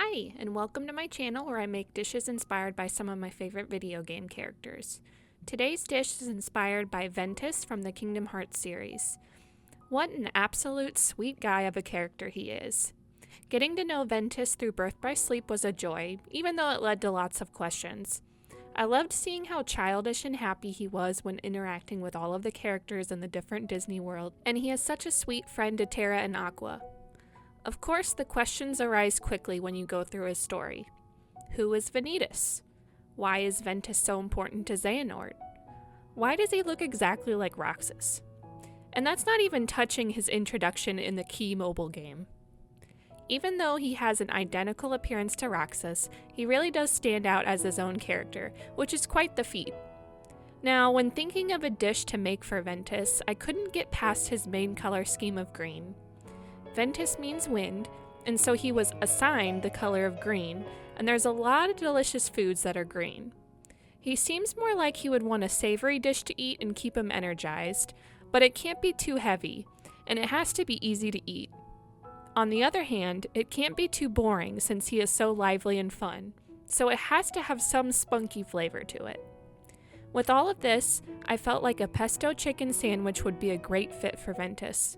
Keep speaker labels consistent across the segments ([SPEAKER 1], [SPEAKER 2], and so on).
[SPEAKER 1] Hi, and welcome to my channel where I make dishes inspired by some of my favorite video game characters. Today's dish is inspired by Ventus from the Kingdom Hearts series. What an absolute sweet guy of a character he is. Getting to know Ventus through Birthbysleep was a joy, even though it led to lots of questions. I loved seeing how childish and happy he was when interacting with all of the characters in the different Disney world, and he is such a sweet friend to Terra and Aqua. Of course, the questions arise quickly when you go through his story. Who is Ventus? Why is Ventus so important to Xehanort? Why does he look exactly like Roxas? And that's not even touching his introduction in the Key mobile game. Even though he has an identical appearance to Roxas, he really does stand out as his own character, which is quite the feat. Now, when thinking of a dish to make for Ventus, I couldn't get past his main color scheme of green. Ventus means wind, and so he was assigned the color of green, and there's a lot of delicious foods that are green. He seems more like he would want a savory dish to eat and keep him energized, but it can't be too heavy, and it has to be easy to eat. On the other hand, it can't be too boring since he is so lively and fun, so it has to have some spunky flavor to it. With all of this, I felt like a pesto chicken sandwich would be a great fit for Ventus.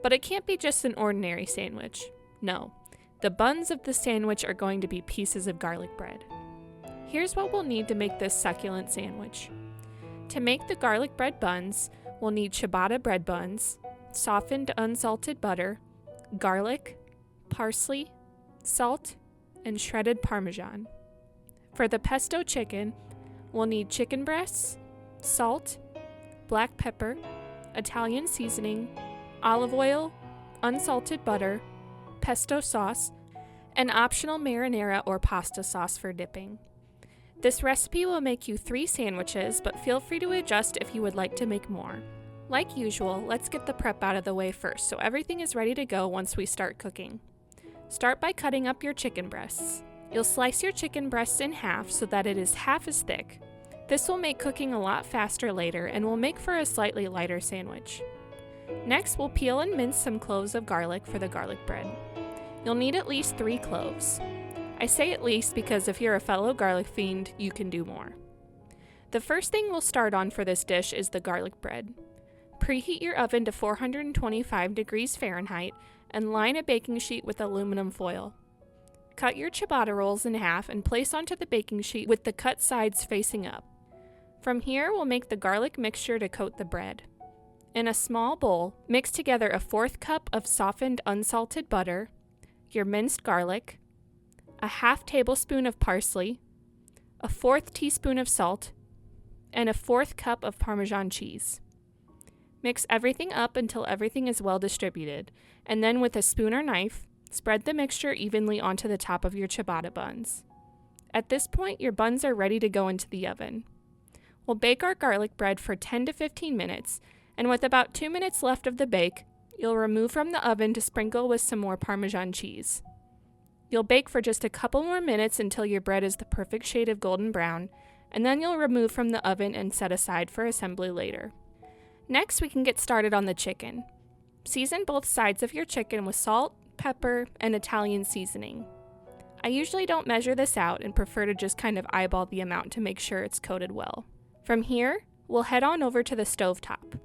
[SPEAKER 1] But it can't be just an ordinary sandwich. No, the buns of the sandwich are going to be pieces of garlic bread. Here's what we'll need to make this succulent sandwich. To make the garlic bread buns, we'll need ciabatta bread buns, softened unsalted butter, garlic, parsley, salt, and shredded Parmesan. For the pesto chicken, we'll need chicken breasts, salt, black pepper, Italian seasoning, olive oil, unsalted butter, pesto sauce, and optional marinara or pasta sauce for dipping. This recipe will make you 3 sandwiches, but feel free to adjust if you would like to make more. Like usual, let's get the prep out of the way first so everything is ready to go once we start cooking. Start by cutting up your chicken breasts. You'll slice your chicken breasts in half so that it is half as thick. This will make cooking a lot faster later and will make for a slightly lighter sandwich. Next, we'll peel and mince some cloves of garlic for the garlic bread. You'll need at least 3 cloves. I say at least because if you're a fellow garlic fiend, you can do more. The first thing we'll start on for this dish is the garlic bread. Preheat your oven to 425 degrees Fahrenheit and line a baking sheet with aluminum foil. Cut your ciabatta rolls in half and place onto the baking sheet with the cut sides facing up. From here, we'll make the garlic mixture to coat the bread. In a small bowl, mix together a 1/4 cup of softened unsalted butter, your minced garlic, a 1/2 tablespoon of parsley, a 1/4 teaspoon of salt, and a 1/4 cup of Parmesan cheese. Mix everything up until everything is well distributed, and then with a spoon or knife, spread the mixture evenly onto the top of your ciabatta buns. At this point, your buns are ready to go into the oven. We'll bake our garlic bread for 10 to 15 minutes, and with about 2 minutes left of the bake, you'll remove from the oven to sprinkle with some more Parmesan cheese. You'll bake for just a couple more minutes until your bread is the perfect shade of golden brown, and then you'll remove from the oven and set aside for assembly later. Next, we can get started on the chicken. Season both sides of your chicken with salt, pepper, and Italian seasoning. I usually don't measure this out and prefer to just kind of eyeball the amount to make sure it's coated well. From here, we'll head on over to the stovetop.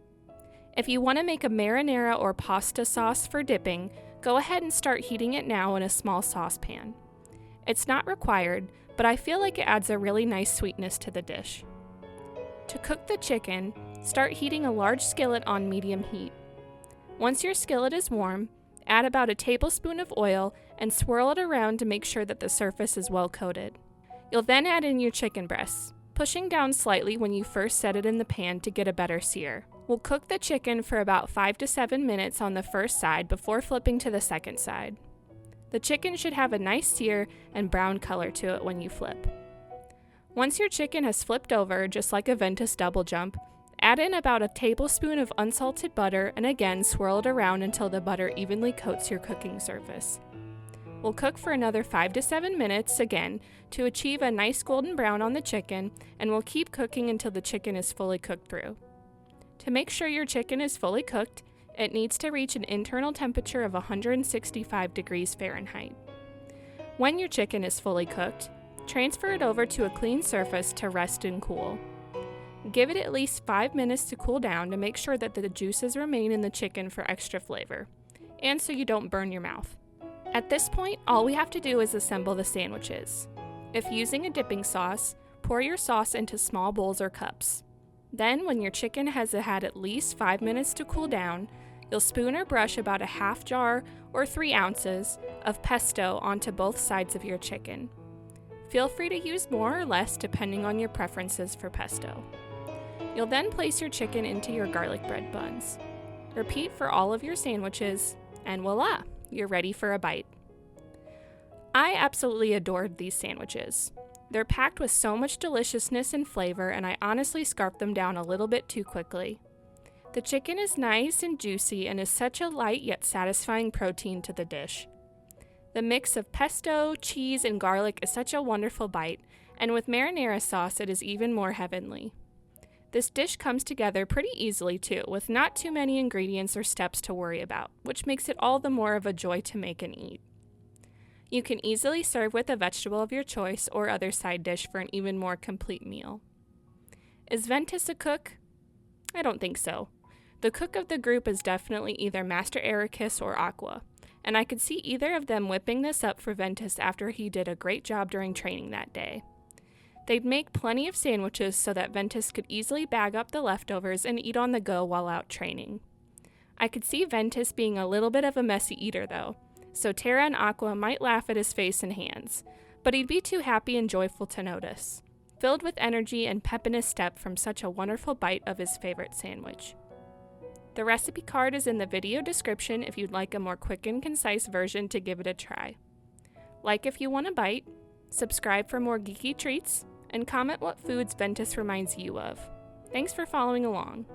[SPEAKER 1] If you want to make a marinara or pasta sauce for dipping, go ahead and start heating it now in a small saucepan. It's not required, but I feel like it adds a really nice sweetness to the dish. To cook the chicken, start heating a large skillet on medium heat. Once your skillet is warm, add about a tablespoon of oil and swirl it around to make sure that the surface is well coated. You'll then add in your chicken breasts, pushing down slightly when you first set it in the pan to get a better sear. We'll cook the chicken for about 5 to 7 minutes on the first side before flipping to the second side. The chicken should have a nice sear and brown color to it when you flip. Once your chicken has flipped over, just like a Ventus double jump, add in about a tablespoon of unsalted butter and again swirl it around until the butter evenly coats your cooking surface. We'll cook for another 5 to 7 minutes again to achieve a nice golden brown on the chicken, and we'll keep cooking until the chicken is fully cooked through. To make sure your chicken is fully cooked, it needs to reach an internal temperature of 165 degrees Fahrenheit. When your chicken is fully cooked, transfer it over to a clean surface to rest and cool. Give it at least 5 minutes to cool down to make sure that the juices remain in the chicken for extra flavor, and so you don't burn your mouth. At this point, all we have to do is assemble the sandwiches. If using a dipping sauce, pour your sauce into small bowls or cups. Then, when your chicken has had at least 5 minutes to cool down, you'll spoon or brush about a half jar or 3 ounces of pesto onto both sides of your chicken. Feel free to use more or less depending on your preferences for pesto. You'll then place your chicken into your garlic bread buns. Repeat for all of your sandwiches, and voila, you're ready for a bite. I absolutely adored these sandwiches. They're packed with so much deliciousness and flavor, and I honestly scarfed them down a little bit too quickly. The chicken is nice and juicy and is such a light yet satisfying protein to the dish. The mix of pesto, cheese, and garlic is such a wonderful bite, and with marinara sauce it is even more heavenly. This dish comes together pretty easily too, with not too many ingredients or steps to worry about, which makes it all the more of a joy to make and eat. You can easily serve with a vegetable of your choice or other side dish for an even more complete meal. Is Ventus a cook? I don't think so. The cook of the group is definitely either Master Ericus or Aqua, and I could see either of them whipping this up for Ventus after he did a great job during training that day. They'd make plenty of sandwiches so that Ventus could easily bag up the leftovers and eat on the go while out training. I could see Ventus being a little bit of a messy eater though, so Terra and Aqua might laugh at his face and hands, but he'd be too happy and joyful to notice, filled with energy and pep in his step from such a wonderful bite of his favorite sandwich. The recipe card is in the video description if you'd like a more quick and concise version to give it a try. Like if you want a bite, subscribe for more geeky treats, and comment what foods Ventus reminds you of. Thanks for following along.